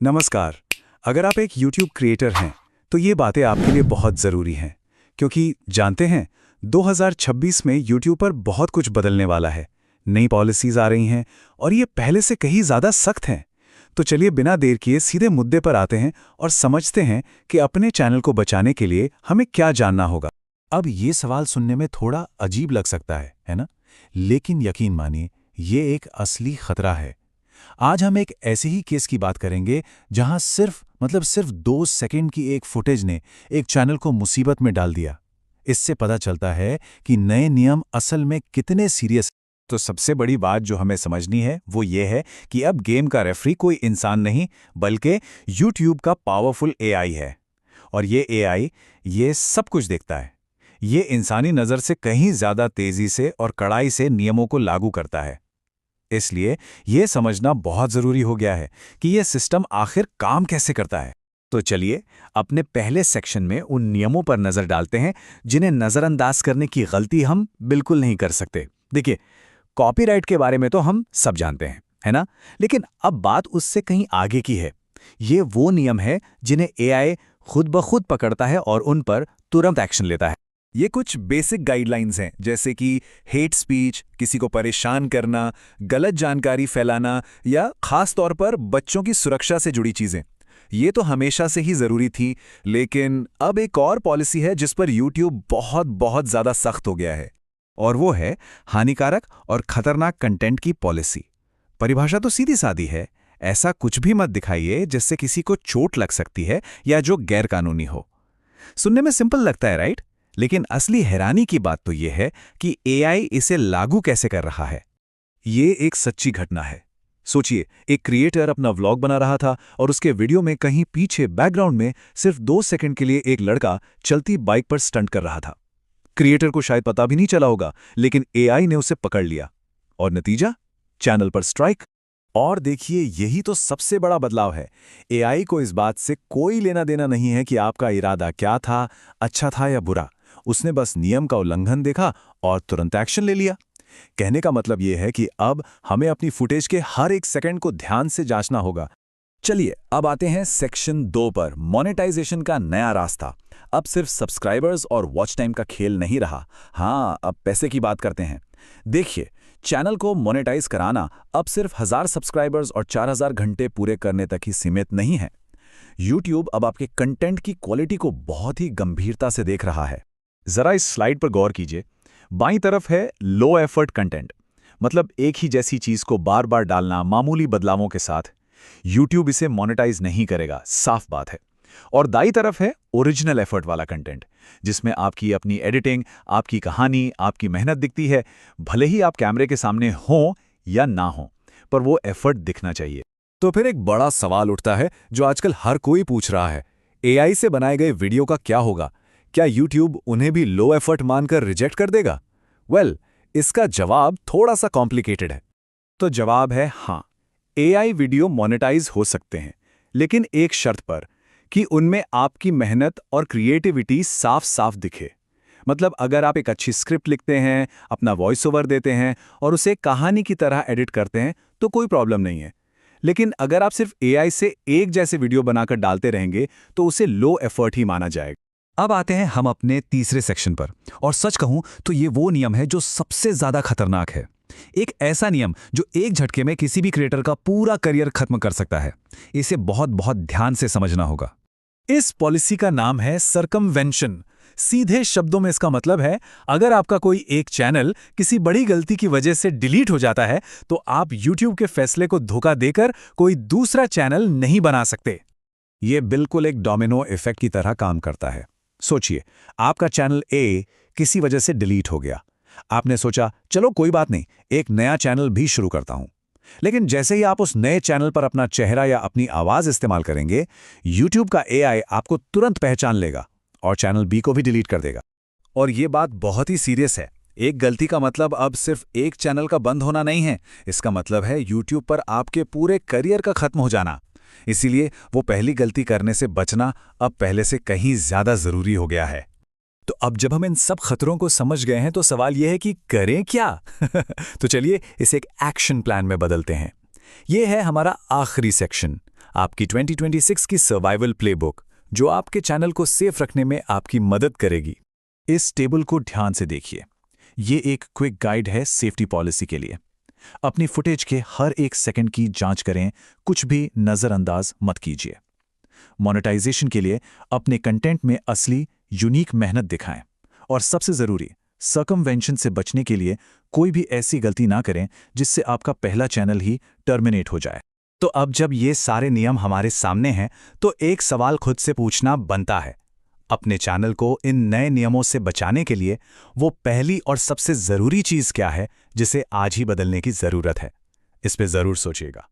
नमस्कार। अगर आप एक YouTube क्रिएटर हैं, तो ये बातें आपके लिए बहुत ज़रूरी हैं, क्योंकि जानते हैं 2026 में YouTube पर बहुत कुछ बदलने वाला है। नई पॉलिसीज़ आ रही हैं और ये पहले से कहीं ज़्यादा सख्त हैं। तो चलिए बिना देर किए सीधे मुद्दे पर आते हैं और समझते हैं कि अपने चैनल को बचाने के लिए हमें क्या जानना होगा। अब ये सवाल सुनने में थोड़ा अजीब लग सकता है ना? लेकिन यकीन मानिए, ये एक असली खतरा है। आज हम एक ऐसे ही केस की बात करेंगे जहां सिर्फ 2 सेकंड की एक फुटेज ने एक चैनल को मुसीबत में डाल दिया। इससे पता चलता है कि नए नियम असल में कितने सीरियस। तो सबसे बड़ी बात जो हमें समझनी है वो ये है कि अब गेम का रेफरी कोई इंसान नहीं, बल्कि YouTube का पावरफुल AI है। और ये AI ये सब कुछ देखता है। ये इंसानी नज़र से कहीं ज़्यादा तेज़ी से और कड़ाई से नियमों को लागू करता है। इसलिए यह समझना बहुत जरूरी हो गया है कि यह सिस्टम आखिर काम कैसे करता है। तो चलिए अपने पहले सेक्शन में उन नियमों पर नजर डालते हैं जिन्हें नजरअंदाज करने की गलती हम बिल्कुल नहीं कर सकते। देखिए, कॉपीराइट के बारे में तो हम सब जानते हैं, है ना? लेकिन अब बात उससे कहीं आगे की है। ये वो नियम है जिन्हें AI खुद ब खुद पकड़ता है और उन पर तुरंत एक्शन लेता है। ये कुछ बेसिक गाइडलाइंस हैं, जैसे कि हेट स्पीच, किसी को परेशान करना, गलत जानकारी फैलाना या खास तौर पर बच्चों की सुरक्षा से जुड़ी चीजें। ये तो हमेशा से ही जरूरी थी, लेकिन अब एक और पॉलिसी है जिस पर YouTube बहुत बहुत ज्यादा सख्त हो गया है, और वो है हानिकारक और खतरनाक कंटेंट की पॉलिसी। परिभाषा तो सीधी सादी है, ऐसा कुछ भी मत दिखाइए जिससे किसी को चोट लग सकती है या जो गैरकानूनी हो। सुनने में सिंपल लगता है, राइट? लेकिन असली हैरानी की बात तो यह है कि AI इसे लागू कैसे कर रहा है। ये एक सच्ची घटना है। सोचिए, एक क्रिएटर अपना व्लॉग बना रहा था और उसके वीडियो में कहीं पीछे बैकग्राउंड में सिर्फ 2 सेकंड के लिए एक लड़का चलती बाइक पर स्टंट कर रहा था। क्रिएटर को शायद पता भी नहीं चला होगा, लेकिन AI ने उसे पकड़ लिया और नतीजा, चैनल पर स्ट्राइक। और देखिए, यही तो सबसे बड़ा बदलाव है। AI को इस बात से कोई लेना देना नहीं है कि आपका इरादा क्या था, अच्छा था या बुरा। उसने बस नियम का उल्लंघन देखा और तुरंत एक्शन ले लिया। कहने का मतलब यह है कि अब हमें अपनी फुटेज के हर एक सेकंड को ध्यान से जांचना होगा। चलिए अब आते हैं सेक्शन 2 पर, मोनेटाइजेशन का नया रास्ता। अब सिर्फ सब्सक्राइबर्स और वॉच टाइम का खेल नहीं रहा। हाँ, अब पैसे की बात करते हैं। देखिए, चैनल को मोनेटाइज कराना अब सिर्फ 1000 सब्सक्राइबर्स और 4000 घंटे पूरे करने तक ही सीमित नहीं है। YouTube अब आपके कंटेंट की क्वालिटी को बहुत ही गंभीरता से देख रहा है। जरा इस स्लाइड पर गौर कीजिए। बाईं तरफ है लो एफर्ट कंटेंट, मतलब एक ही जैसी चीज को बार बार डालना मामूली बदलावों के साथ। YouTube इसे मोनेटाइज नहीं करेगा, साफ बात है। और दाईं तरफ है ओरिजिनल एफर्ट वाला कंटेंट, जिसमें आपकी अपनी एडिटिंग, आपकी कहानी, आपकी मेहनत दिखती है। भले ही आप कैमरे के सामने हों या ना हों, पर वो एफर्ट दिखना चाहिए। तो फिर एक बड़ा सवाल उठता है जो आजकल हर कोई पूछ रहा है, AI से बनाए गए वीडियो का क्या होगा? क्या YouTube उन्हें भी लो एफर्ट मानकर रिजेक्ट कर देगा? इसका जवाब थोड़ा सा कॉम्प्लिकेटेड है। तो जवाब है हाँ, AI वीडियो मोनेटाइज हो सकते हैं, लेकिन एक शर्त पर, कि उनमें आपकी मेहनत और क्रिएटिविटी साफ साफ दिखे। मतलब अगर आप एक अच्छी स्क्रिप्ट लिखते हैं, अपना वॉइस ओवर देते हैं और उसे कहानी की तरह एडिट करते हैं, तो कोई प्रॉब्लम नहीं है। लेकिन अगर आप सिर्फ AI से एक जैसे वीडियो बनाकर डालते रहेंगे, तो उसे लो एफर्ट ही माना जाएगा। अब आते हैं हम अपने तीसरे सेक्शन पर, और सच कहूं तो ये वो नियम है जो सबसे ज्यादा खतरनाक है। एक ऐसा नियम जो एक झटके में किसी भी क्रिएटर का पूरा करियर खत्म कर सकता है। इसे बहुत बहुत ध्यान से समझना होगा। इस पॉलिसी का नाम है सर्कमवेंशन। सीधे शब्दों में इसका मतलब है, अगर आपका कोई एक चैनल किसी बड़ी गलती की वजह से डिलीट हो जाता है, तो आप YouTube के फैसले को धोखा देकर कोई दूसरा चैनल नहीं बना सकते। यह बिल्कुल एक डोमिनो इफेक्ट की तरह काम करता है। सोचिए, आपका चैनल A किसी वजह से डिलीट हो गया। आपने सोचा, चलो कोई बात नहीं, एक नया चैनल भी शुरू करता हूं। लेकिन जैसे ही आप उस नए चैनल पर अपना चेहरा या अपनी आवाज इस्तेमाल करेंगे, YouTube का AI आपको तुरंत पहचान लेगा और चैनल B को भी डिलीट कर देगा। और ये बात बहुत ही सीरियस है। एक गलती का मतलब अब सिर्फ एक चैनल का बंद होना नहीं है, इसका मतलब है YouTube पर आपके पूरे करियर का खत्म हो जाना। इसीलिए वो पहली गलती करने से बचना अब पहले से कहीं ज्यादा जरूरी हो गया है। तो अब जब हम इन सब खतरों को समझ गए हैं, तो सवाल यह है कि करें क्या? तो चलिए इसे एक एक्शन प्लान में बदलते हैं। यह है हमारा आखिरी सेक्शन। आपकी 2026 की सर्वाइवल प्लेबुक, जो आपके चैनल को सेफ रखने में आपकी मदद करेगी। इस टेबल को ध्यान से देखिए। ये एक क्विक गाइड है सेफ्टी पॉलिसी के लिए। अपनी फुटेज के हर एक सेकंड की जांच करें, कुछ भी नज़रअंदाज मत कीजिए। मोनेटाइजेशन के लिए अपने कंटेंट में असली, यूनिक मेहनत दिखाएं। और सबसे ज़रूरी, सर्कमवेंशन से बचने के लिए कोई भी ऐसी गलती ना करें जिससे आपका पहला चैनल ही टर्मिनेट हो जाए। तो अब जब ये सारे नियम हमारे सामने हैं, तो एक सवाल खुद से पूछना बनता है, अपने चैनल को इन नए नियमों से बचाने के लिए वो पहली और सबसे ज़रूरी चीज़ क्या है जिसे आज ही बदलने की ज़रूरत है? इस पे ज़रूर सोचिएगा।